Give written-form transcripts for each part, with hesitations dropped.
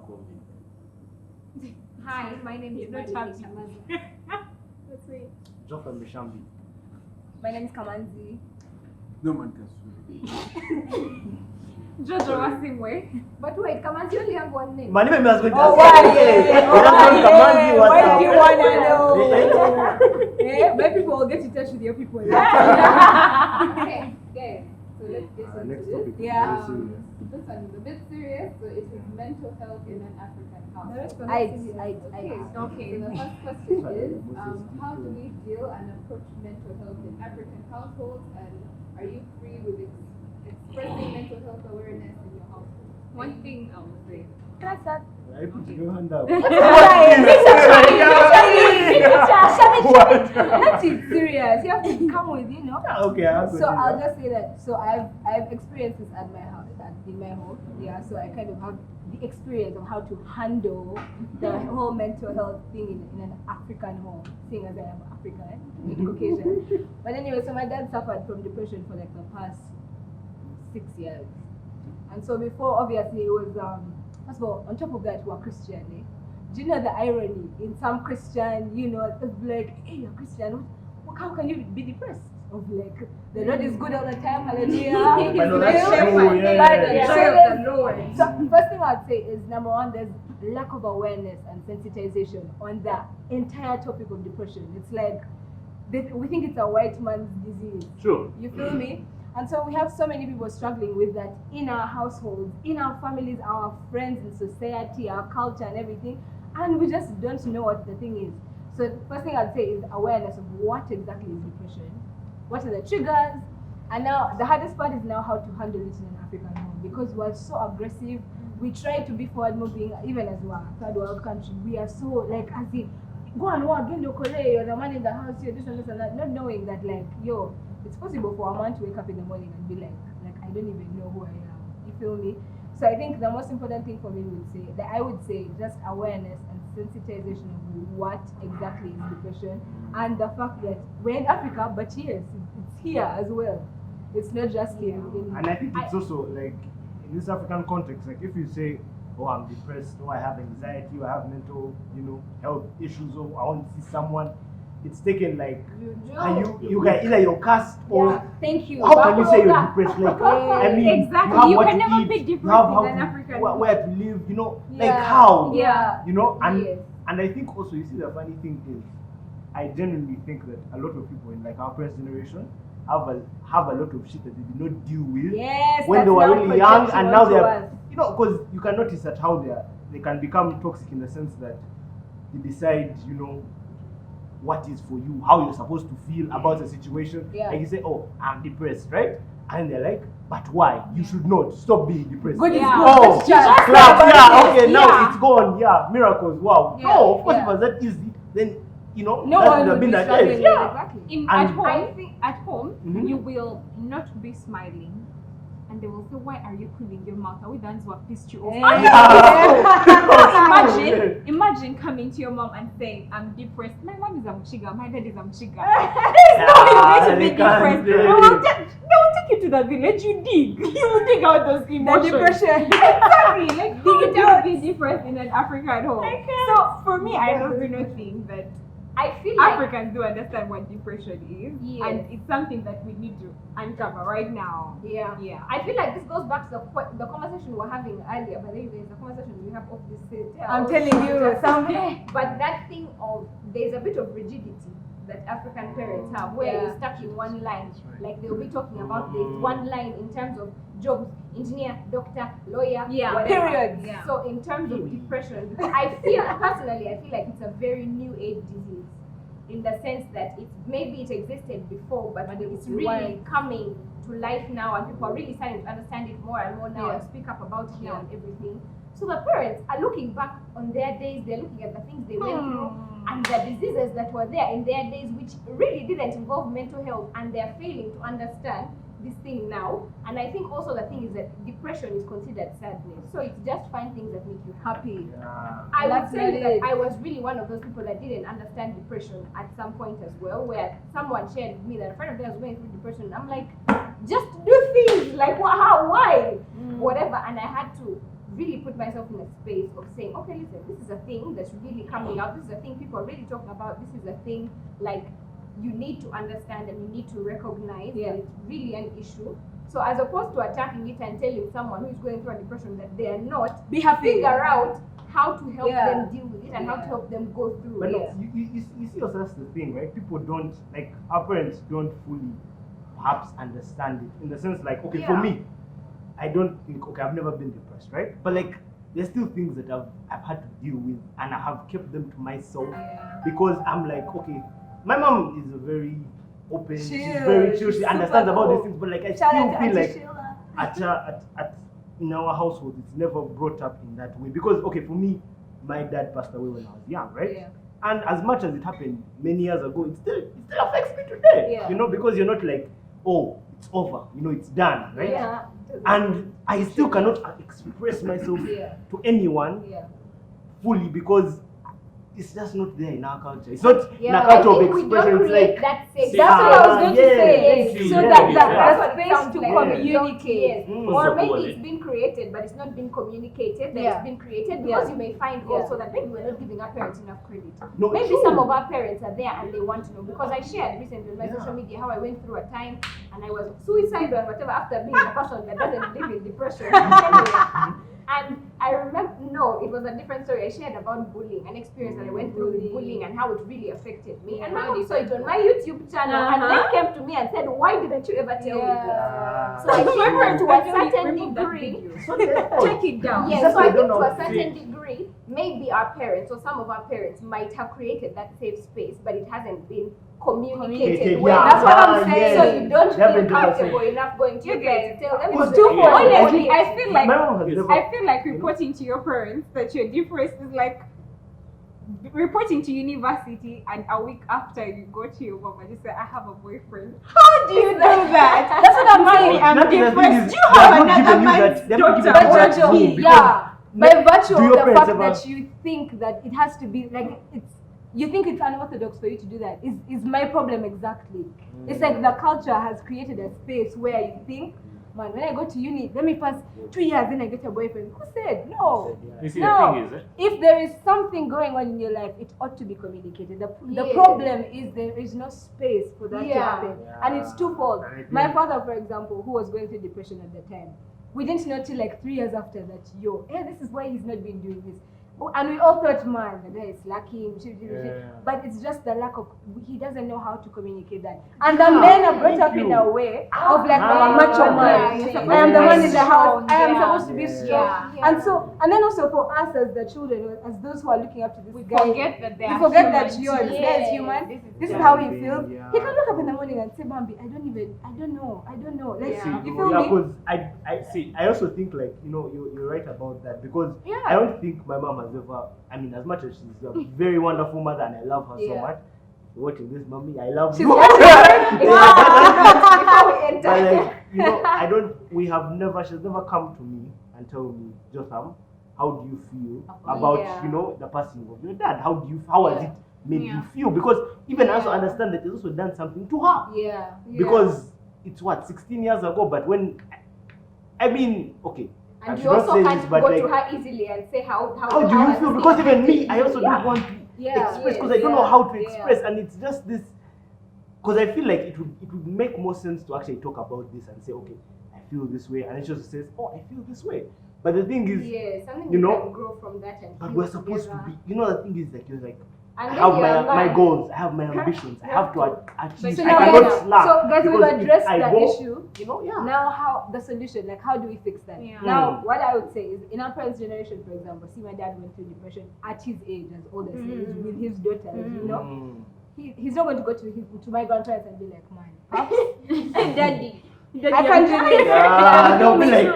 Lutakome. Hi, my name is Marlie Keishamaza. That's me. Jotham Mishambi. My name is Kamanzi. No man Kasule. Jojo Asiimwe. But wait, Kamanzi only have one name. My name is going to Kamanzi, why do you want to know? Yeah, my people will get in touch with your people. Okay, so let's get into next this. topic. Yeah. Very serious. This one is a bit serious, so it is mental health in an African household. Okay. So the first question is, how do we deal and approach mental health in African households, and are you free with expressing mental health awareness in your household? One thing I would say. Can I start? I put your hand up. Not too serious. You have to come with, you know. Okay, I'll just say that. So I've experienced this at my house, in my home. Yeah. So I kind of have the experience of how to handle the whole mental health thing in an African home, seeing as I am African, Caucasian. But anyway, so my dad suffered from depression for like the past 6 years, and so before, obviously, it was first of all, on top of that, we're Christian. Eh? Do you know the irony in some Christian, you know, it's like, hey, you're Christian, how can you be depressed? Of like, the Lord is good all the time, hallelujah. So first thing I'd say is, number one, there's lack of awareness and sensitization on the entire topic of depression. It's like, we think it's a white man's disease. Sure. You feel me? And so we have so many people struggling with that in our households, in our families, our friends, in society, our culture and everything. And we just don't know what the thing is. So the first thing I'd say is awareness of what exactly is depression. What are the triggers? And now the hardest part is now how to handle it in an African home, because we're so aggressive. We try to be forward moving, even as we're a third world country. We are so like, as in, go and walk, get your Korea, you're the man in the house, you're this and that, not knowing that, like, yo, it's possible for a man to wake up in the morning and be like I don't even know who I am. You feel me? So I think the most important thing for me I would say just awareness and sensitization of what exactly is depression, and the fact that we're in Africa, but yes, it's here as well. It's not just here. And I think it's also like in this African context, like if you say, oh, I'm depressed, or I have anxiety, or I have mental, health issues, or I want to see someone, it's taken like, you guys either you're cast or thank you. How can you say you're depressed? Like, I mean, exactly. You can never eat, be you depressed have in an African where to live, like how? Yeah. And I think also, you see, the funny thing is, I genuinely think that a lot of people in like our parents' generation have a lot of shit that they did not deal with when they were really young, and now they're, because you can notice that how they can become toxic in the sense that they decide, what is for you, how you're supposed to feel about a situation. Yeah. Like you say, oh, I'm depressed, right? And they're like, but why? You should not. Stop being depressed. Good is Oh, good. clap. Yeah, okay, now it's gone. Yeah, miracles. Wow. Yeah. No, of course, if it was that easy, then, no that one would have would been be that struggling. case. Yeah, exactly. At home, Mhm. you will not be smiling. And they will say, why are you cooling your mouth? Are we the ones who have pissed you off? Imagine coming to your mom and saying, I'm depressed. My mom is a Mchiga, my dad is a Mchiga. There's no way to be depressed. They will take you to the village, you dig. You will dig out those emotions. The depression. Exactly. Like, dig it out, be depressed in an African home. So, for me, I do not think that I feel like Africans do understand what depression is, and it's something that we need to uncover right now. Yeah. I feel like this goes back to the conversation we were having earlier, but anyways, the conversation we have off this set. I'm telling you, but that thing of there's a bit of rigidity that African parents have, where you're stuck in one line. Like they'll be talking about this one line in terms of jobs, engineer, doctor, lawyer, whatever. Period. Yeah. So in terms of depression, I feel like it's a very new age disease, in the sense that it existed before, but it's really coming to life now, and people are really starting to understand it more and more now and speak up about it now and everything. So the parents are looking back on their days, they're looking at the things they went through and the diseases that were there in their days, which really didn't involve mental health, and they're failing to understand this thing now. And I think also the thing is that depression is considered sadness, so it's just find things that make you happy. I would say that I was really one of those people that didn't understand depression at some point as well, where someone shared with me that a friend of theirs was going through depression, and I'm like, just do things like how, why, whatever. And I had to really put myself in a space of saying, okay, listen, this is a thing that's really coming out. This is a thing people are really talking about. This is a thing like you need to understand and you need to recognize that it's really an issue. So as opposed to attacking it and telling someone who is going through a depression that they are not, be happy. Figure out how to help them deal with it and how to help them go through but it. no, you see also that's the thing, right? People don't, like, our parents don't fully perhaps understand it, in the sense like, okay, for me, I don't think, okay, I've never been depressed, right? But like, there's still things that I've had to deal with, and I have kept them to myself because I'm like, okay, my mom is a very open, she's very chill, she understands about these things, but like I still feel like in our household it's never brought up in that way, because okay, for me, my dad passed away when I was young, right? Yeah. And as much as it happened many years ago, it still affects me today. You know, because you're not like, oh, it's over, you know, it's done, right? Yeah. And I still cannot express myself to anyone fully because it's just not there in our culture. It's not in our culture of expression. It's like that safe. That's what I was going to say. So that space to communicate. Or maybe it's been created, but it's not been communicated. That it's been created because you may find also that maybe we're not giving our parents enough credit. No, maybe some of our parents are there and they want to know. Because I shared recently on my social media how I went through a time and I was suicidal and whatever after being a person that doesn't live in depression. And I remember, it was a different story. I shared about bullying, an experience that I went through with bullying and how it really affected me. And my mom saw it on my YouTube channel and they came to me and said, why didn't you ever tell me this? So I think to a certain degree, take it down. Yes, so I think to a certain degree, maybe our parents or some of our parents might have created that safe space, but it hasn't been communicated well. That's what I'm saying. So you don't feel comfortable enough going to your parents to tell them. It's too honestly, I feel like reporting to your parents that you're depressed is like reporting to university, and a week after you go to your mom and you say, I have a boyfriend. How do you do that? That's what I'm saying. I'm depressed. You have another man's daughter. By virtue of the fact that you think that it has to be like you think it's unorthodox for you to do that is my problem exactly. It's like the culture has created a space where you think, man, when I go to uni, let me pass 2 years, then I get a boyfriend. Who said? No. You see, the thing is, if there is something going on in your life, it ought to be communicated. The problem is there is no space for that to happen. And it's twofold. My father, for example, who was going through depression at the time, we didn't know till like 3 years after that, this is why he's not been doing this. And we all thought, man, the guy is lacking, but it's just the lack of, he doesn't know how to communicate that. And the men are brought up in a way of like macho man. I am the one in the house. I am supposed to be strong. And then also for us as the children, as those who are looking up to this guy, we forget that this guy is human. This is how he feels. He can look up in the morning and say, Bambi, I don't know. Like, you feel me? Because I also think like, you're right about that, because I don't think my mom has ever, I mean, as much as she's a very wonderful mother and I love her so much, watching this, mommy, I love you. But like, she's never come to me and tell me, Jotham, how do you feel about, the passing of your dad? How has it made you feel? Because even I also understand that it's also done something to her. Because it's 16 years ago, but when, I mean, okay. And you also can't go to her easily and say how do you feel? Because even me, I also don't want to express, because I don't know how to express, and it's just this. Because I feel like it would make more sense to actually talk about this and say, okay, I feel this way, and it just says, oh, I feel this way. But the thing is, something you can grow from that and. But we're supposed to be. The thing is, like, you're like. I have my goals, I have my ambitions, I have to achieve. So I cannot slack. So guys, we've addressed that issue. Now how the solution, like how do we fix that? Now what I would say is, in our parents' generation, for example, see my dad went through depression at his age, as old as he is, with his daughters, he's not going to go to my grandparents and be like, man, daddy, I can't do this.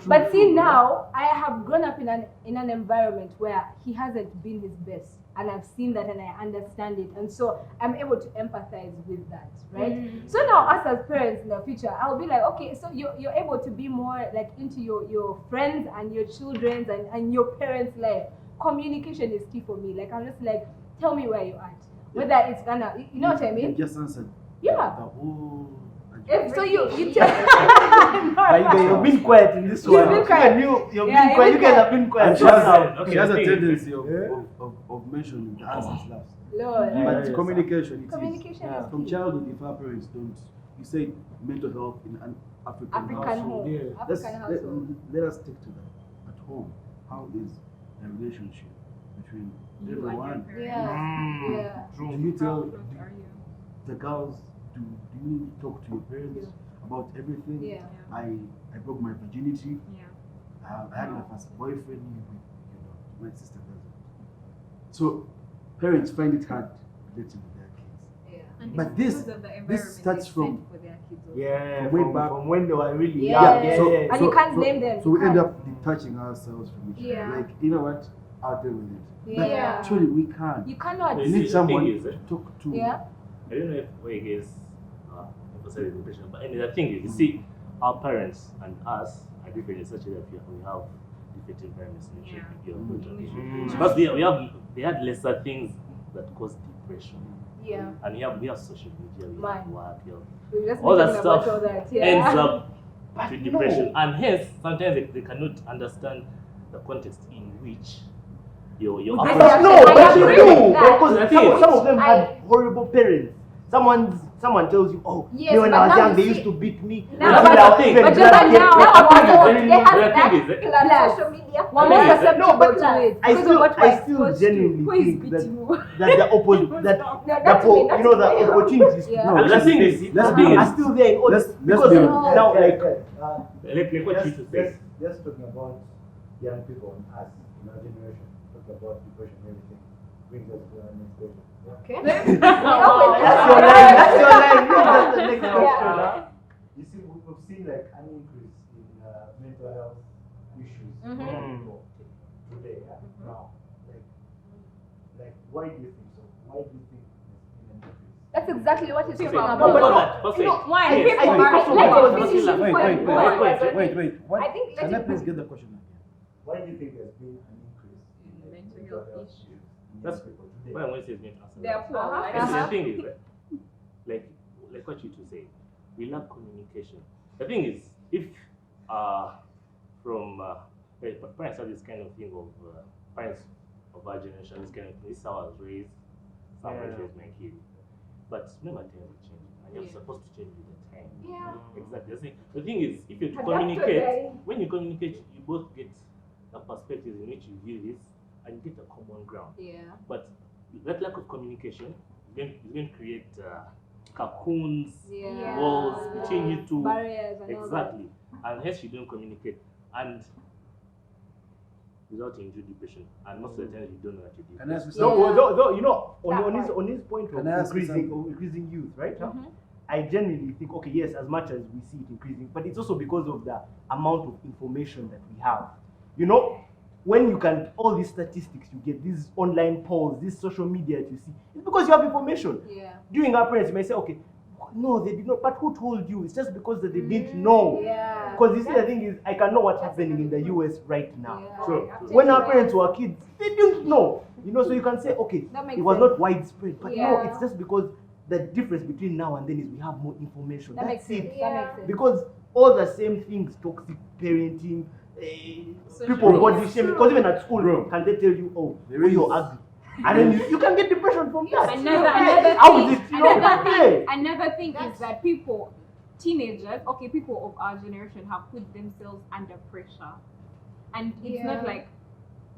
But see, now I have grown up in an environment where he hasn't been his best, and I've seen that and I understand it, and so I'm able to empathize with that, right? So now, us as parents in the future, I'll be like, okay, so you're able to be more like into your friends and your children's and your parents' life. Communication is key for me. Like, I'm just like, tell me where you're at, whether it's gonna, you know what I mean? You just answered. Yeah. The whole So you tell. But you've been quiet in this one. Been quiet. You've been quiet. You guys have been quiet. She has a tendency of mentioning the answers last. Lord. But communication, Communication is from key. childhood, if our parents don't, you say mental health in an African household. home. African household. Let us stick to that. At home, how is the relationship between everyone? Yeah. Do you tell the girls, do you talk to your parents about everything? Yeah. I broke my virginity. Yeah. I had my first boyfriend. My sister does it. So parents find it hard relating with their kids. Yeah. And But it's this because of the this environment starts they from set for their kids also. Yeah, Way back. from when they were really Yeah. young. So And you can't blame them. So You we end can't. up detaching ourselves from each other. Yeah. Like, you know what? I'll deal with it. But Yeah. actually, we can't. You cannot. You See, need the someone thing is, to talk to. Yeah. I don't know if way against emphasize education, but anyway, the thing is, you see, our parents and us are different in such a way that we have different environments in which we deal with education. Because they had lesser things that cause depression, Yeah. and we have social media, we have work, we have We've just all been that talking about stuff all that. Yeah. ends up But to no. depression, and hence sometimes they cannot understand the context in which your I But agree no, with but you that. do. Because The thing is- some of them I- had horrible parents. Someone tells you, oh, Yes, me when but I was now young, you they see- used to beat me. Now- Until but I was the thing- even But glad just I like came. now, The now thing is also very- they have the that thing is- plus social media. the We're thing more is- susceptible but to it. I because of what we're still exposed to. genuinely Who is think that beating you? the opposite that No, the that's me, that's the me. opportunities Yeah. to And the thing is, let's the be thing are is, still there in all Let's because be honest. now like like what you to say. Just talking about young people and us in our generation, talk about depression and everything, brings us to our next question. Okay. that's your line. That's your line. That's the next question. Yeah. You see, we've seen like an increase in mental health issues today, now. Like, why do you think so? Why do you think there's been an increase? That's exactly what he's talking No, about. but no, but you know, say- One, I- people I- are I- Let I- him finish his Wait, point. Wait. What? I think let Can I him please get the question again? Why do you think there's been an increase in mental health issues in That's young people today? Why I'm going to say is going to answer They are that. poor. Like, And the thing is, like what you two say, we lack communication. The thing is, if from parents have this kind of thing of parents of our generation, this kind of thing, this is how I was raised, this is how I raised my kid. But remember, times are changing, and you're supposed to change with the time. Yeah. Exactly. The thing is, if you Adapt to communicate, the- when you communicate, you both get the perspectives in which you view this, and you get a common ground. Yeah. But that lack of communication is going to create cocoons, Yeah. walls between you two. Barriers and all that. Exactly. And hence you don't communicate. And without into depression. And most of the time you don't know what you do. Can I ask you No, something? though, you know, That on his point of Can I ask you increasing youth, right? I genuinely think, okay, yes, as much as we see it increasing, but it's also because of the amount of information that we have. You know, when you can, all these statistics, you get these online polls, this social media that you see, it's because you have information. Yeah. During our parents, you may say, okay, no, they did not, but who told you? It's just because that they didn't know. Yeah. Because you see, the thing is, I can know what's happening in the US right now. Yeah. True. When our parents were kids, they didn't know. You know, so you can say, okay, That makes it was sense. not widespread, but no, Yeah. it's just because the difference between now and then is we have more information. That That's makes it. sense. That makes sense. Because all the same things, toxic parenting, Social people media. body shaming, because even at school, Bro. can they tell you, oh, There is. you're ugly? And then you can get depression from that. Another How is thing, it? You know, hey. another thing is that teenagers, okay, people of our generation have put themselves under pressure. And it's not like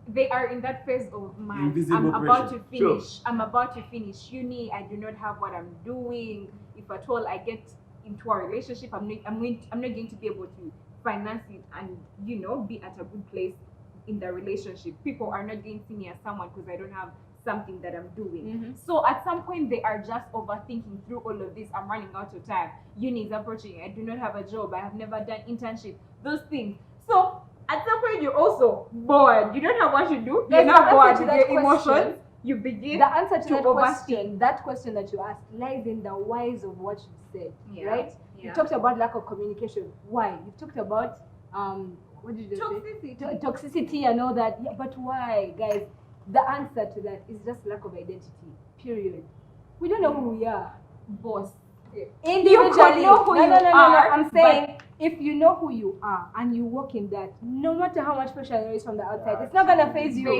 they are in that phase of my Invisible I'm about pressure. to finish. I'm about to finish uni. I do not have what I'm doing. If at all I get into a relationship, I'm not going to be able to finance it and be at a good place in the relationship. People are not going to see me as someone because I don't have something that I'm doing. So at some point they are just overthinking through all of this. I'm running out of time. Uni is approaching. I do not have a job. I have never done internship. Those things. So at some point you're also bored. You don't have what to do. You're There's not an bored answer with to your that question. emotions. You begin The answer to overthink. that question that you asked lies in the whys of what you said, Yeah. right? You Yeah. talked about lack of communication. Why? You talked about what did you Toxicity. say? Toxicity and all that. Yeah, but why, guys? The answer to that is just lack of identity. Period. We don't know who we are. Boss. okay. Individually, know who you are, I'm saying if you know who you are and you walk in that, no matter how much pressure there is from the outside, it's not gonna phase you.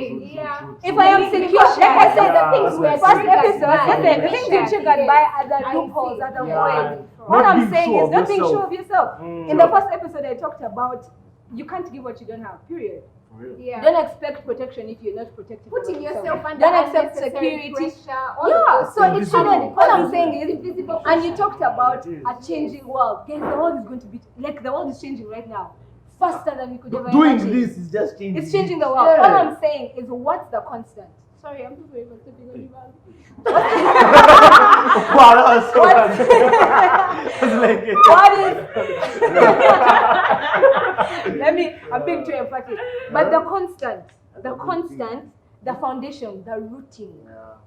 If I am secure, like I said, the things we first episode, the things you triggered by other loopholes, other voids. What I'm saying is not being sure of yourself. In the first episode, I talked about you can't give what you don't have. Period. Yeah. Don't expect protection if you're not protected. Putting yourself under don't accept unnecessary security. pressure. So it shouldn't. What I'm saying is, invisible. And you talked about a changing world. Guys, the world is going to be like the world is changing right now, faster than we could ever Doing imagine. this is just changing. It's changing the world. All I'm saying is, what's the constant? Sorry, I'm too sorry for stepping on you, man. Wow, that was so bad. I'm being too emphatic. But the constant, the foundation, the rooting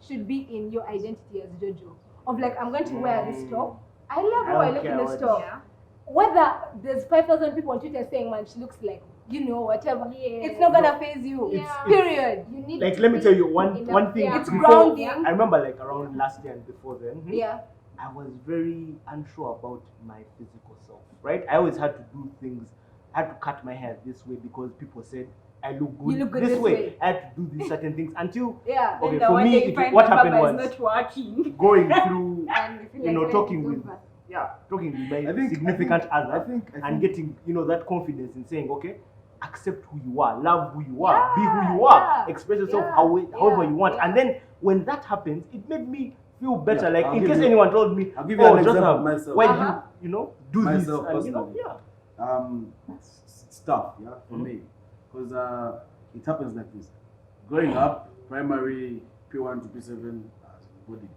should be in your identity as Jojo. Of like, I'm going to wear this top. I love how I look in this top. Yeah. Whether there's 5,000 people on Twitter saying, man, she looks like, whatever. It's not gonna phase you. Period. You need like, let me tell you one thing. It's grounding. I remember like around last year and before then. Yeah. I was very unsure about my physical self, right? I always had to do things. I had to cut my hair this way because people said I look good, you look good this way. I had to do these certain things until okay, for me what happened was not working. going through talking with my significant other and getting that confidence in saying, okay, accept who you are, love who you are, be who you are, express yourself however you want. And then when that happens, it made me feel better. Like in case anyone told me, I'll give you an example of myself. Why you do myself this? Personally. Stuff, for me. Because it happens like this. Growing up, primary P1 to P7 body.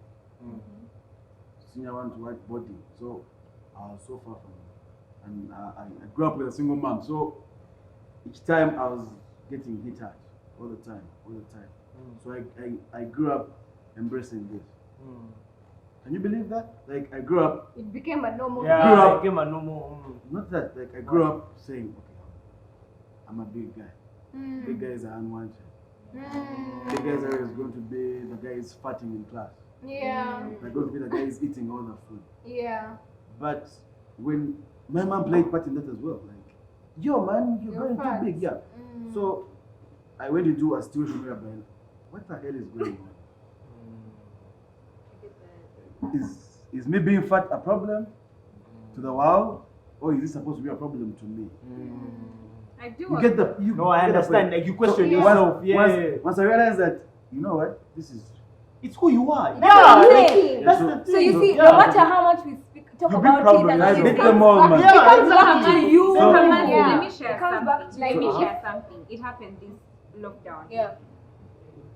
Senior 1 to white body. So I was so far from it. And I grew up with a single mom. So each time I was getting hit hard all the time. So I grew up embracing this. Can you believe that? Like I grew up. It became a normal. Yeah, it became a normal. Not that. Like I grew up saying, okay, I'm a big guy. Big guys are unwanted. Big guys are always going to be the guy is farting in class. Yeah. They're going to be the guy is eating all the food. Yeah. But when my mom played part in that as well, like, yo man, you're going too big, So I went into a situation where what the hell is going on? Is me being fat a problem to the world, or is it supposed to be a problem to me? I do. You get the I understand. Like you question yourself. Once I realize that, you know what, it's who you are. So you see, no matter how much we talk about it, and it comes back to you. Let me share something. It happened this lockdown. Yeah.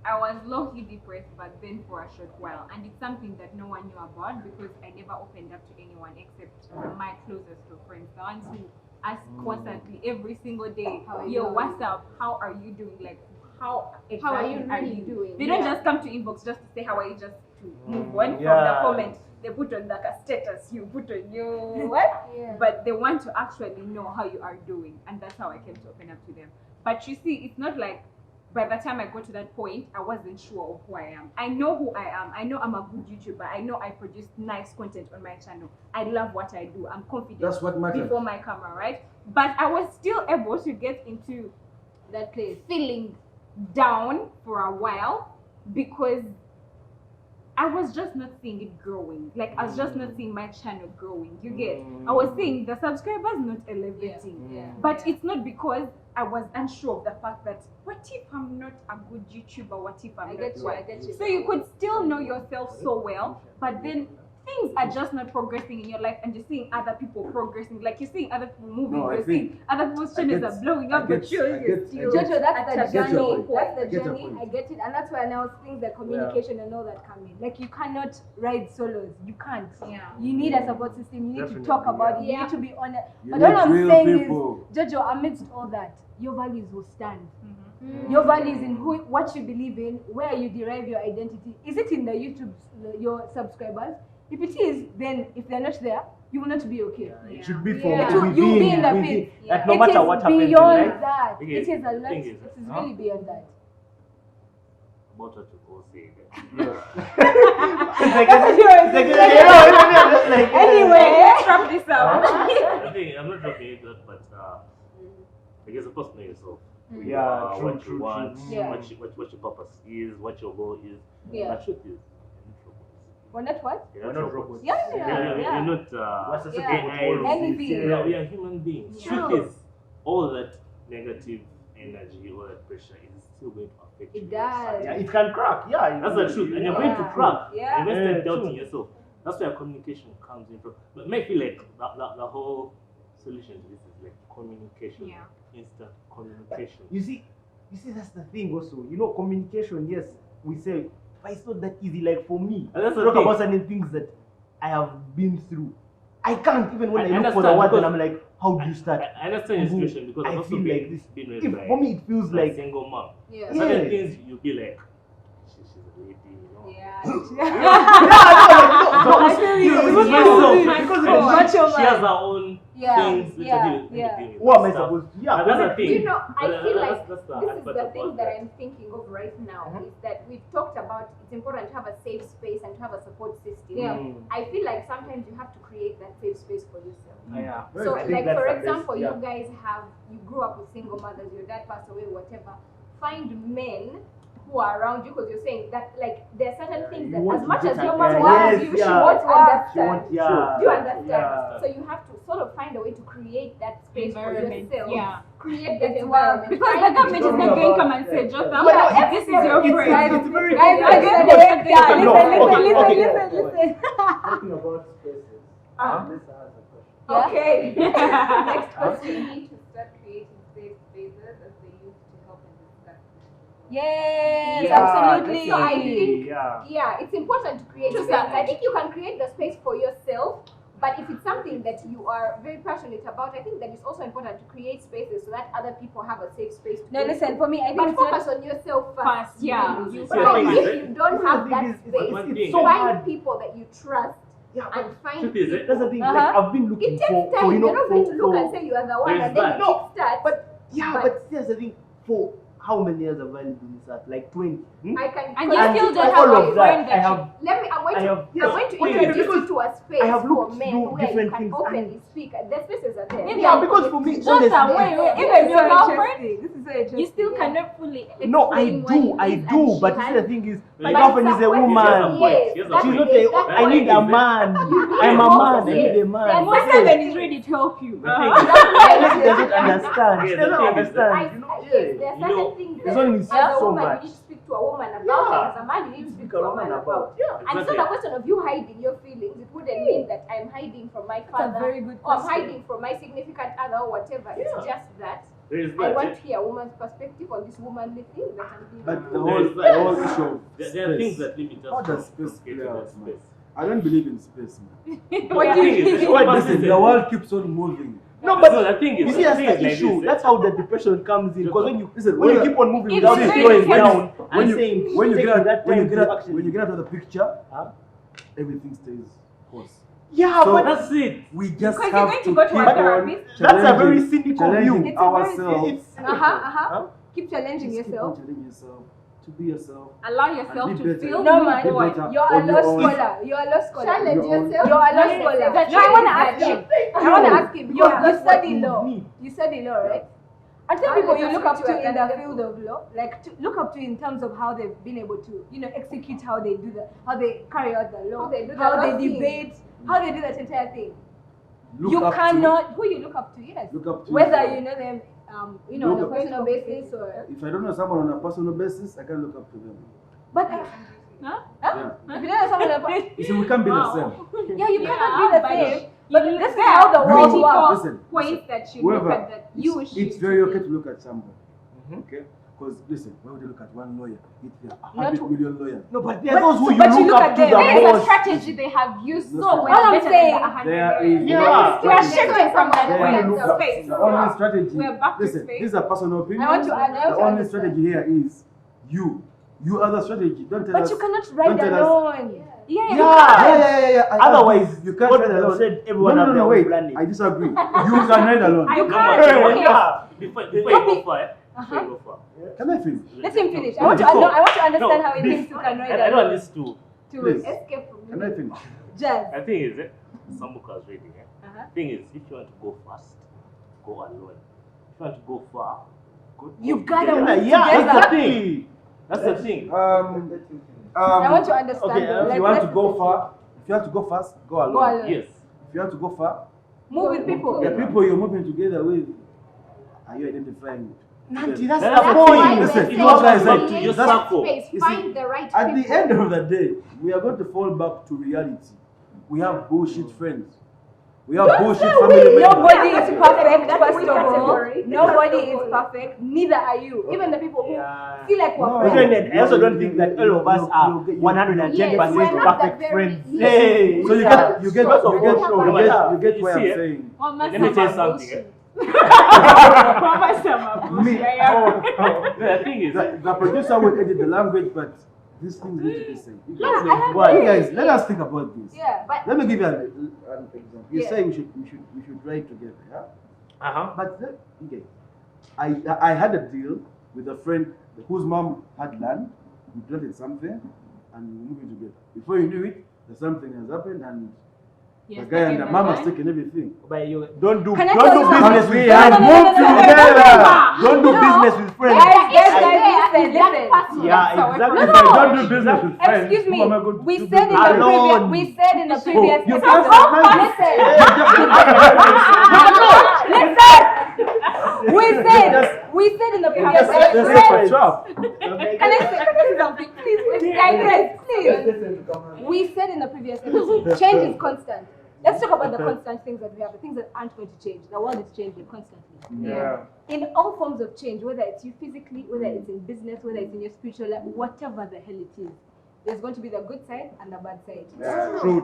I was low-key depressed, but then for a short while, and it's something that no one knew about because I never opened up to anyone except my closest two friends, the ones who ask constantly every single day, yo, what's up? How are you doing? Like, how exactly are you doing? They don't just come to inbox just to say how are you, just to move on from the comment. They put on like a status, you put on your what? But they want to actually know how you are doing, and that's how I came to open up to them. But you see, it's not like by the time I got to that point, I wasn't sure of who I am. I know who I am. I know I'm a good YouTuber. I know I produce nice content on my channel. I love what I do. I'm confident. That's what matters. Before my camera, right? But I was still able to get into that place, feeling down for a while because I was just not seeing it growing. Like I was just not seeing my channel growing. You get? I was seeing the subscribers not elevating. But it's not because I was unsure of the fact that what if I'm not a good YouTuber? What if I'm not? I get you. So you could still know yourself so well, but then things are just not progressing in your life, and you're seeing other people progressing. Like you're seeing other people moving, you're seeing other people's channels are blowing up, but you're still. Jojo, that's the journey. That's the journey. journey. I get it, and that's why now things like communication and all that come in. Like you cannot ride solos. You can't. Yeah. You need a support system. You need to talk about it. You need to be honest. But all I'm saying is, Jojo, amidst all that, your values will stand. Your values in what you believe in, where you derive your identity. Is it in the YouTube, your subscribers? If it is, then if they're not there, you will not be okay. It should be for you'll be in the pit. Like no matter what happens. It is beyond that. It is a lot. It is really beyond that. about what you all say. Anyway, let's wrap this up. I think I'm not dropping it, but I guess supposed to know yourself. Yeah, true, what true, you want, true. Yeah. what your purpose is, what your goal is. Yeah. The truth is, We're not what? you're We're not not robots. robots. Yeah. You're not What's the Yeah. second AI. Anything. We are human beings. True. Truth is, all that negative energy, all that pressure is still going to affect you. It does. Yeah, it can crack. Yeah, That's the truth, and you're going to Yeah. crack. Yeah. You're going to Yeah, start doubting true. yourself. That's where communication comes in from. But I feel like the whole solution to this is like communication, Yeah. instant communication. You see, that's the thing also. You know, communication, yes, we say, but it's not that easy. Like for me, And that's the talk thing. about certain things that I have been through. I can't even when I I look for understand the word because and I'm like, how do you start? I understand your situation because I I've also feel like this. been raised If, by for me, it feels a like single mom. Yeah. Yeah. Certain things you'll be like, she's a lady, you know. Yeah. I feel you. Because Watch your she has mind. her own Yeah, things that yeah, you deal yeah. with. what am I stuff. supposed to? Yeah, That's the thing. You know, I feel like that's this is part the of thing what that I'm thinking of right now is that we've talked about it's important to have a safe space and to have a support system. Yeah. I feel like sometimes you have to create that safe space for yourself. Yeah. So, I think like that's for the best, example, yeah. you guys you grew up with single mothers, your dad passed away, whatever. Find men who are around you because you're saying that like there are certain things you that want as to much as get your a- mom yeah, wants yes, you, she yeah. won't understand. Yeah. Do you understand? Yeah. So you have to sort of find a way to create that space for Environment, yourself. yeah. Create that Because environment. the Find government is not going to come and say, Jotham, Yeah, this is your It's friend. very Guys, good. listen, No, okay. Talking about spaces. Let's ask a question. Okay. Next So question. you need to start creating safe spaces as they used to help in discuss. Yes, Yeah, absolutely. So I definitely, think, yeah. it's important to create space. I think you can create the space for yourself, but if it's something that you are very passionate about, I think that it's also important to create spaces so that other people have a safe space to No, go listen, to. for me, I think But it's not focus on yourself First, yeah. really. You But see, if you don't have that space, one thing, so find hard. people that you trust Yeah, and find truth is, people. that's the thing. Uh-huh. Like I've been looking It takes for time. you know, You're not going to look for and say you are the one There's and then that. you No, kickstart. but here's the thing. For how many years have I lived in this earth? Like 20. I can. And you because still I don't think all have of a that. friend I that have. Let me. I'm going I to. have. I'm going to wait, introduce you because to a space I have for looked men through where you different can things openly speak. The spaces are there. Maybe Yeah, because for me, honestly, Jotham, wait, This even is your so girlfriend, interesting. This is so interesting. you still Yeah. cannot fully explain no, I what do, it I is, do. and But she see, has- the thing is, my But girlfriend is a Here's woman. the point. Yes, Here's the that She's point. not a. That I need a is- man. I'm a man. I need a man. And what seven is ready to help you. The thing She doesn't understand. She Yeah, the doesn't thing is that- understand. You know, Yes, there are You know, certain things there's that only as a so woman much. you need to speak to a woman about, Yeah. and as a man you need to speak to a woman about. Yeah. And it's not a question of you hiding your feelings. It wouldn't mean that I'm hiding from my That's a father very good or I'm question. hiding from my significant other or whatever. It's just that there is I that. want to hear a woman's perspective on this womanly thing that I'm feeling. But the There is whole, that. the whole issue of There are things space. that limit us How from does space getting play that out, man? space. I don't believe in space, man. What do you think? Why listen, the world keeps on moving. No, but the thing is, you see, that's thing is the like issue. this, That's how the depression comes in. Because when you Listen, when you when keep on moving It's without very slowing difficult. down when and you saying when you taking get out that when you time get to out actually- when you get out of the picture, everything stays course. Yeah, So but That's it. we just Because you're have going to to go to keep a on therapist. that's a very challenging- cynical view. challenging It's a very ourselves. Huh? Keep challenging Just keep on yourself. challenging yourself to be yourself. Allow yourself And be to better. feel No, good man. Be boy. better You're a on your law own. scholar. You're a law scholar. Challenge Your own- yourself. You're a law Challenge scholar. yourself. No, I want to ask That you. shit. I want to ask him. You That's study what you law. need. You study law, right? Are there I'll people let you us look speak up to to you in the another field of law, like to look up to in terms of how they've been able to, execute how they do that, how they carry out the law, How they do the how law they thing. debate, how they do that entire thing. Look You up to- cannot. Who you look up to? Yes. Look up to Whether yourself. you know them, on Look a up- personal basis or. If I don't know someone on a personal basis, I can look up to them. But Yeah. if you don't know someone, You see, we can't be the Wow. same. yeah, you Yeah, cannot be the but same. You But look this is there. how the world You- works. Listen, Points that you look whoever, at that you it's should very okay do. to look at someone. Okay? Because listen, why would you look at one lawyer? If there are Not 100 million lawyers. No, but there are those who you but you look look up at to them. the There is a most. strategy they have used, No, so we're all I'm better than saying- the 100 There million. is Yeah. We are strategy. shifting from that There way you look to up. space. The only strategy. We're back to Listen, space. this is a personal opinion. I want to add. The only strategy here is you. You are the strategy. Don't tell But us. you cannot don't ride tell us- alone. Yeah, Yeah. Otherwise, you can't God ride would have alone. said everyone no, have their own wait. planet. I disagree. You can ride alone. I Come can't. on, Okay. Yeah. Before you go far, before you go far. Can I finish? Let him finish. I want to understand how he thinks you can ride I don't want this to Please. Escape from Can I finish? Jazz. I think is Sambuka is reading. Thing is, if you want to go fast, go alone. If you want to go far, go You gotta together. move Yeah, together. that's the thing. That's the thing. I want to understand. Okay, if you want to go far, if you want to go fast, go alone. Go alone. Yes. If you want to go far, Move with people. the people you're moving together with, are you identifying with? Nanti, that's That's the the point. point. Listen, It's you know what I not said? like to just That's- circle. You Find see, the right at the people. end of the day, we are going to fall back to reality. We have bullshit friends. We have bullshit family members. Nobody is perfect, That's first we of all. category. Nobody is perfect. Neither are you. Even the people who feel like we're No. friends. I also don't think that all of us are You'll get- 110% Yes, we're not that perfect very- friends. yes. Hey, So you yeah. get what Yeah. I'm You see, saying. Let me tell you something. Me, The thing is, the producer will edit the language, but these things need to be said. You Yeah, guys, I well, you agree. guys, let us think about this. Yeah. But Let me give you an example. You Yeah. say we should write together, yeah? uh-huh. But okay, I had a deal with a friend whose mom had land. We planted something, and we moved in together. Before you knew it, something has happened, and the guy and the mom has taken everything. But you don't do Can I tell you business something? with No, friends. no, no, no, no, no, Together. no. Don't do No. business with friends. Guys, listen. Yeah, exactly. If I don't do business with friends, Excuse me. who am I going to We do said in business the with? previous. Alone. We said in the previous. You episode. can't survive. Listen. We said in the previous That's a episode. trap. Can I say something, please? Please. We said in the previous episode, change is constant. Let's talk about the constant things that we have, the things that aren't going to change. The world is changing constantly. Yeah. In all forms of change, whether it's you physically, whether it's in business, whether it's in your spiritual life, whatever the hell it is, there's going to be the good side and the bad side.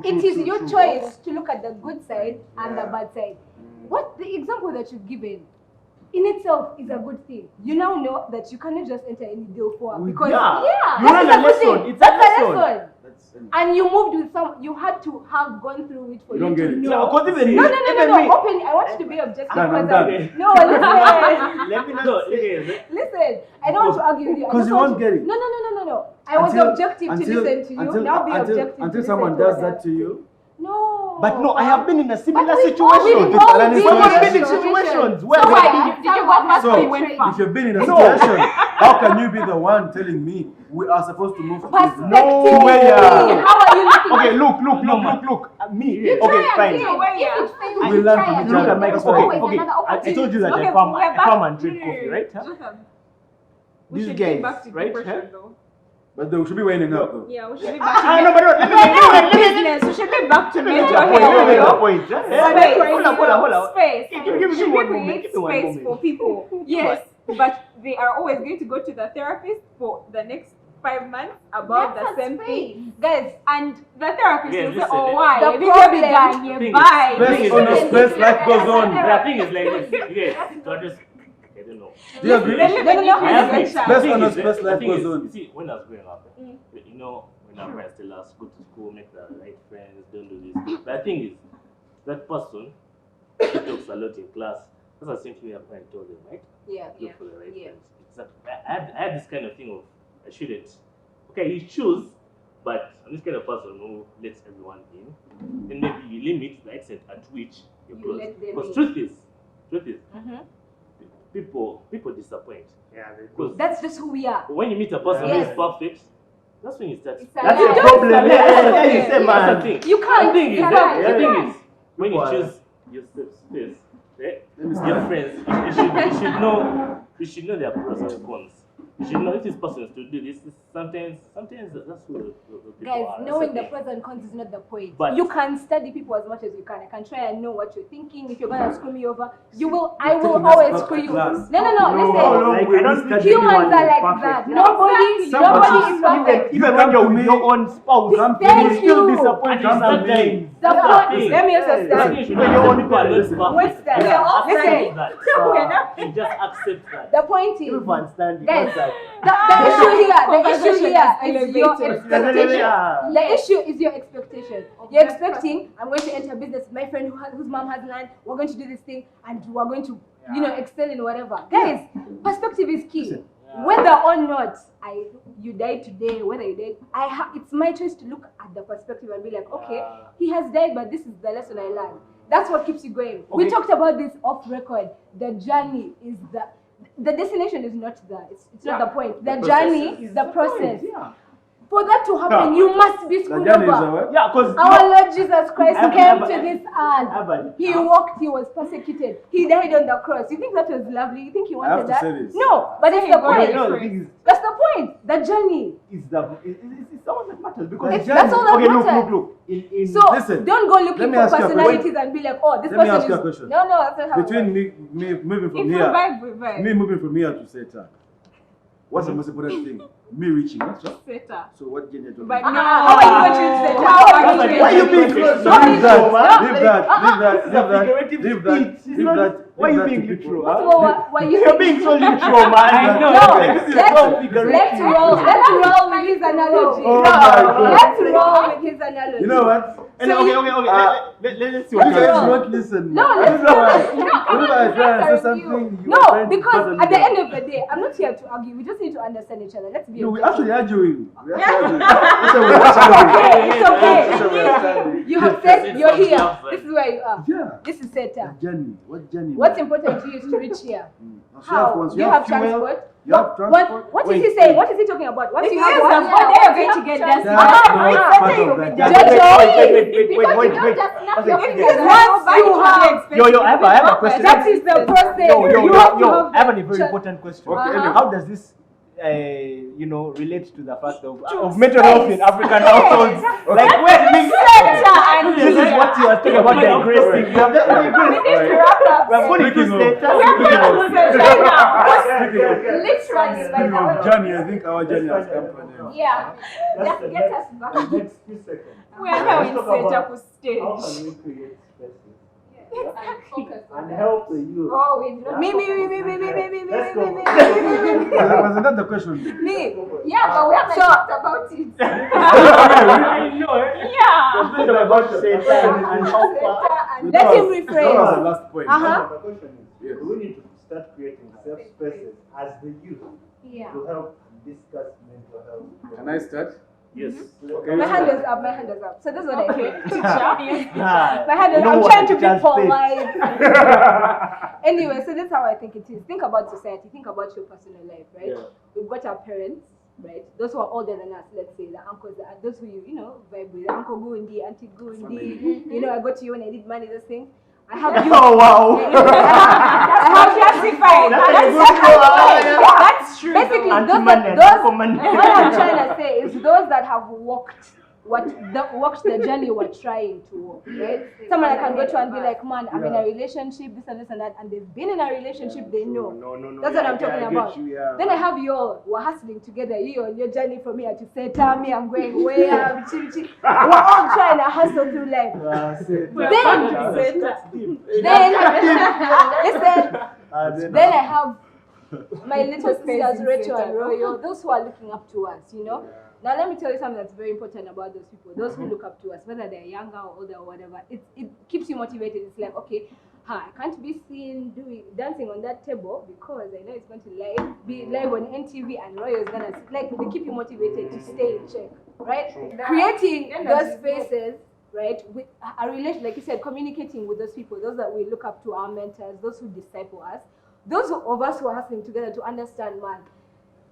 It is your choice to look at the good side and the bad side. What the example that you've given in itself is a good thing. You now know that you cannot just enter any deal for because You that's learn a a good lesson. thing. It's a That's a lesson. lesson. And you moved with some. You had to have gone through it for You you don't to get it. know. Because even No. me- Open. I want you to be objective. No, I'm because done. No, listen. Let me No, not say. okay. Listen. I don't want to argue with you. I 'Cause just you want won't get it. No. I was objective to listen to you. Now be objective to until listen someone to does what that I to you. No. But no, I have been in a similar But we've situation. all been We've all in been in situations. situations where So we- why did you go fast So, or you went fast? if you've been in a No. situation, how can you be the one telling me we are supposed to move to this? Perspective. way, yeah. How are you looking? Okay, look. Me. Okay, fine. We learn from each Look other. at my That's okay. why- I told you that Okay, I farm we're back. and trade coffee, right? Huh? We These should guys, get back to right? depression, though. But they should be winding up though. Yeah, we should be back to No, but no, let me business. We should be back to mental Let me make a health. point. Hold on. Space. Give me Should one we moment, create give me one space moment. for people? Yes, but they are always going to go to the therapist for the next 5 months about the same thing. Guys, And the therapist Yeah, will say, listen, oh, why? the You didn't problem- began, you thing is- buy. Space on a space, life goes on. The thing is like this. Yes, so I don't know. Do you agree? Let me make No. it I agree. reflection. Space The on thing a is, space, the life thing goes is, on. You see, when I was growing up, you know, when our parents tell us go to school, make the right friends, don't do this. But the thing is, that person who talks a lot in class, that's the same thing your parent told them, right? yeah. Look for the right friends. It's like, I had this kind of thing of I shouldn't. Okay, you choose, but I'm this kind of person who lets everyone in. Then maybe you limit the extent at which you're You close. let them Because in. truth is, Mhm. people disappoint. Yeah, Because That's just who we are. when you meet a person Yes. who is perfect, that's when you start. It's That's You the don't problem. say Yeah, that. you say, That's the man. thing. You can't. The thing is, Yeah, that, you the thing can't. is, when you Wow. choose your space, your friends, you should know their pros and cons. You should know if this person is to do this. Sometimes that's who the people Guys, are. That's knowing the thing. pros and cons is not the point. But- you can study people as much as you can. I can try and know what you're thinking. If you're gonna screw me over, I will taking us always back screw to you. class. No, listen. Like, I don't think Humans anyone are is like perfect. that. Yeah. Nobody is perfect. Even when you're with your own spouse, Thank you still you. disappoint And you it's sometimes. sometimes. The That's point. the thing. Let me I understand. think you should know your own people are not What's perfect. that? You Yeah, just listen. accept that. You just accept that. The point is, People understand it. guys, What's that? the issue here is Conversation your elevated. expectation. Yeah. The issue is your expectation. You're expecting, I'm going to enter business with my friend whose mom has land. We're going to do this thing, and we're going to excel in whatever. Guys, perspective is key. Whether or not you died today, whether you died, it's my choice to look at the perspective and be like, okay, he has died, but this is the lesson I learned. That's what keeps you going. Okay. We talked about this off record. The journey is the destination is not it's not the point. The journey is the process. For that to happen, you must be schooled over. Yeah, because our Lord Jesus Christ came to this earth. He walked, he was persecuted, he died on the cross. You think that was lovely? You think he wanted that? No, but it's the point. That's the point. The journey is the all that matters, because that's all that matters. Look. So listen, don't go looking for personalities and be like, oh, this person is. Question. No, that's not how. Between me moving from here to Seta, what's the most important thing? Me reaching, what's up? Seta. So what do you need to do? But no. How are you going to reach Seta? Why are you being close? Leave that. Why are you being literal? You're being so literal, man. I know. Let's roll with his analogy. Let's roll with his analogy. You know what? Okay. Let's see what you guys won't listen. No, whenever I try and say something, no, because at the end of the day, I'm not here to argue. We just need to understand each other. Let's be. No, we're actually arguing. It's okay. You have said you're here. This is where you are. Yeah. This is Seta. Journey. What journey? What's important to you is to reach here. How? Do you have transport? You have transport? What is he saying? What is he talking about? What if you you have? have one, they are going to get that. Yo, I have a question. That is the process. I have a very important question. How does this relate to the fact of mental health in African households? Like, this is what you are talking about, digressing. We are putting this literally. Journey, I think our journey has come from them. Yeah. Get us back. Next few seconds. We are now in setup stage. How can we create spaces? And focus on And that. help the youth. Me. Let's go. Wasn't that the question? Me. Yeah, but we haven't talked about it. I know. Yeah. We're about to say and how far. Let him That was the rephrase. last point. The question is, we need to start creating safe spaces as the youth to help discuss mental health. Can I start? Yes. Okay. My hand is up. So this is what I hear. Nah. My hand is up. I'm trying to be polite. Anyway, so that's how I think it is. Think about society. Think about your personal life, right? Yeah. We've got our parents, right? Those who are older than us, let's say the uncles, those who you vibe with, Uncle Gundi, Auntie Gundi. I got to you when I did money, those things. I have you. Oh wow! I have classified. That's true. Basically, what I'm trying to say is those that have walked the journey we're trying to walk, right? Someone I can go to and be like, man, I'm in a relationship, this and this and that, and they've been in a relationship, they know. No. That's what I'm talking about. Then I have you all, we're hustling together, you on your journey from here to say, tell me I'm going where, we're all trying to hustle through life. Then I have my little sisters, Rachel and Royo, those who are looking up to us, Now let me tell you something that's very important about those people, those who look up to us, whether they're younger or older or whatever. It keeps you motivated. It's like, okay, I can't be seen dancing on that table because I know it's going to be live on NTV and Royo is gonna they keep you motivated to stay in check, right? Creating those spaces, right, with a relation, like you said, communicating with those people, those that we look up to, our mentors, those who disciple us, those of us who are hustling together to understand, man,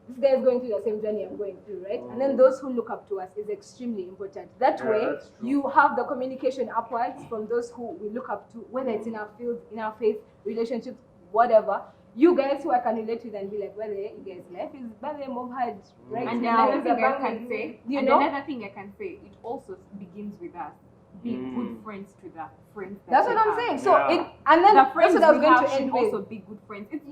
this guy is going through the same journey I'm going through, right? And then those who look up to us is extremely important. That way, you have the communication upwards from those who we look up to, whether it's in our field, in our faith, relationships, whatever. You guys who I can relate with and be like, well, you guys, life is very mob hard right and now. Another thing I can say, it also begins with us. Be good friends to the friends. That's what I'm saying. So and then the friends that's what I was going to should end with. Also be good friends. It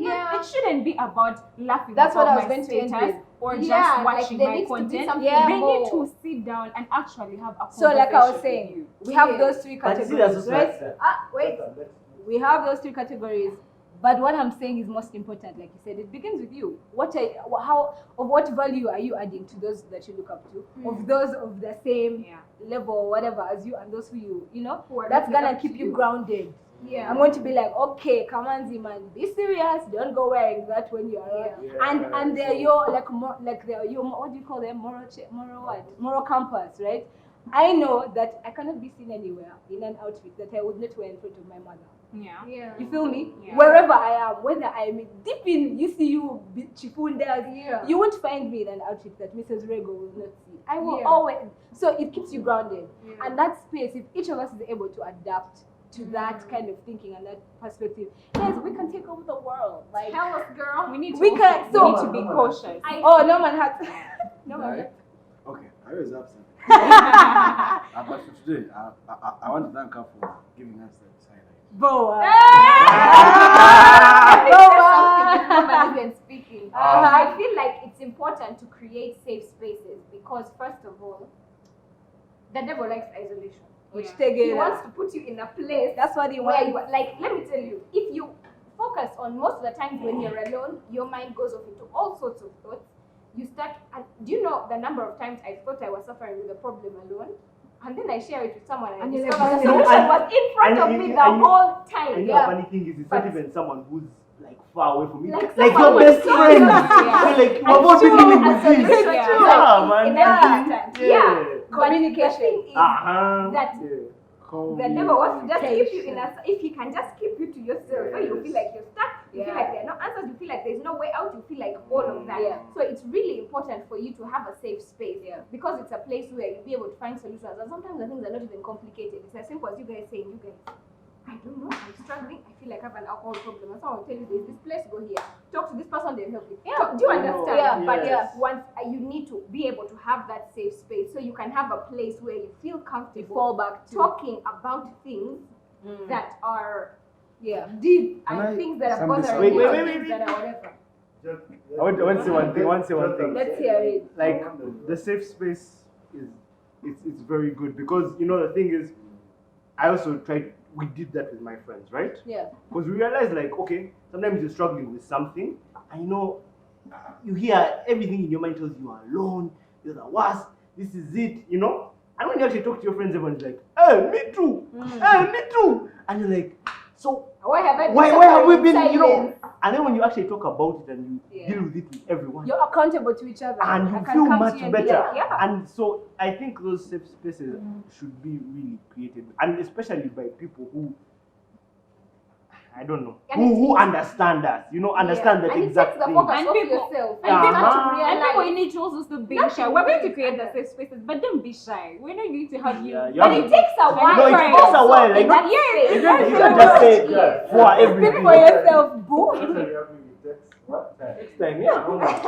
shouldn't be about laughing. That's what I was my going to end with. Or just watching my content. They need to sit down and actually have a conversation. So like I was saying, we have those three categories, right? We have those three categories. But what I'm saying is most important, like you said, it begins with you. What value are you adding to those that you look up to? Of those of the same level or whatever as you, and those who that's gonna keep you grounded. I'm going to be like, okay, Kamanzi man, be serious. Don't go wearing that when you are and they're your they're your, what do you call them, moral compass, right? I know that I cannot be seen anywhere in an outfit that I would not wear in front of my mother. You feel me? Wherever I am, whether I'm deep in UCU, Chifundas, you won't find me in an outfit that Mrs. Rego will not see. I will always. So it keeps you grounded, and that space. If each of us is able to adapt to that kind of thinking and that perspective, guys, we can take over the world. Like, tell us, girl. We need to be cautious. No man has. Okay, I was absent. But for today, I want to thank her for giving us that highlight. Boa. Speaking. I feel like it's important to create safe spaces because, first of all, the devil likes isolation. He wants to put you in a place. That's what he wants. Like, let me tell you, if you focus on most of the times when you're alone, your mind goes off into all sorts of thoughts. You start, and do you know the number of times I thought I was suffering with a problem alone? And then I share it with someone and I discover the solution was in front of me the whole time. And the funny thing is, it's not even someone who's like far away from me. Like your best friend. Like, we're both dealing with this. Communication. That the devil wants to just keep you in a, if he can just keep you to yourself, so you feel like you're stuck, you feel like there are no answers, you feel like there's no way out, you feel like all of that. So it's really important for you to have a safe space because it's a place where you'll be able to find solutions. And sometimes the things are not even complicated. It's as simple as you guys saying, I don't know, I'm struggling, I feel like I have an alcohol problem. And someone will tell you, there's this place, go here. Talk to this person, they'll help you. Do you understand? But once you need to be able to have that safe space so you can have a place where you feel comfortable fall back to talking about things that are deep and things that are bothering you, things that are whatever. I want to say one thing. Let's hear it. Like, the safe space it's very good because, you know, the thing is, I also we did that with my friends, right? Because we realized, like, okay, sometimes you're struggling with something, and you know, you hear everything in your mind tells you are alone, you're the worst, this is it, you know? And when you actually talk to your friends, everyone's like, hey, me too, hey, me too. And you're like, so why have we been, you know? And then when you actually talk about it and you deal with it with everyone, you're accountable to each other. And you feel much better. And so I think those safe spaces should be really created, and especially by people who, I don't know, who understand us, you know, understand that exact thing. And people, and people need to also be shy. We're going to create the safe spaces, but don't be shy. We're not going to have you. But it takes a while. No, it takes a while. Like, you can't just say for everything. Speak for yourself, boo. Next time,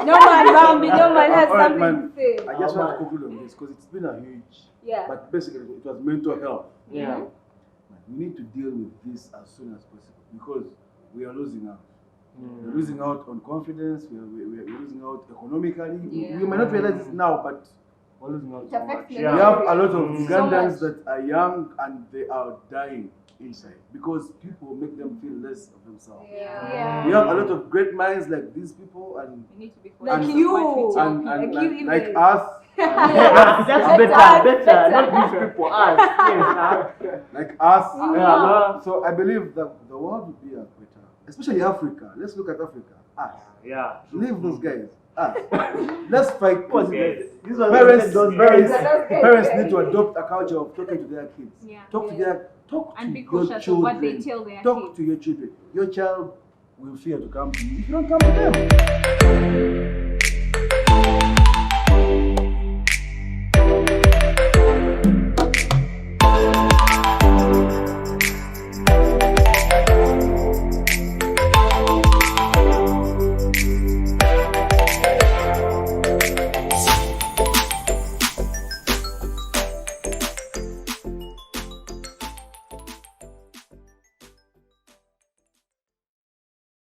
no man has something to say. I just want to conclude on this because it's been a huge. But basically, it was mental health. We need to deal with this as soon as possible because we are losing out. We're losing out on confidence. We're losing out economically. We might not realize this now, but we're losing out so much. We have a lot of Ugandans that are young and they are dying inside because people make them feel less of themselves. We have a lot of great minds like these people and we need to be like us. That's better. Not these people, us. Like us. So I believe that the world would be a better, especially Africa. Let's look at Africa. Us. Leave those guys. Us. Let's fight. Parents need to adopt a culture of talking to their kids. Talk to your children. What they tell their kids. To your children. Your child will fear to come to you if you don't come to them.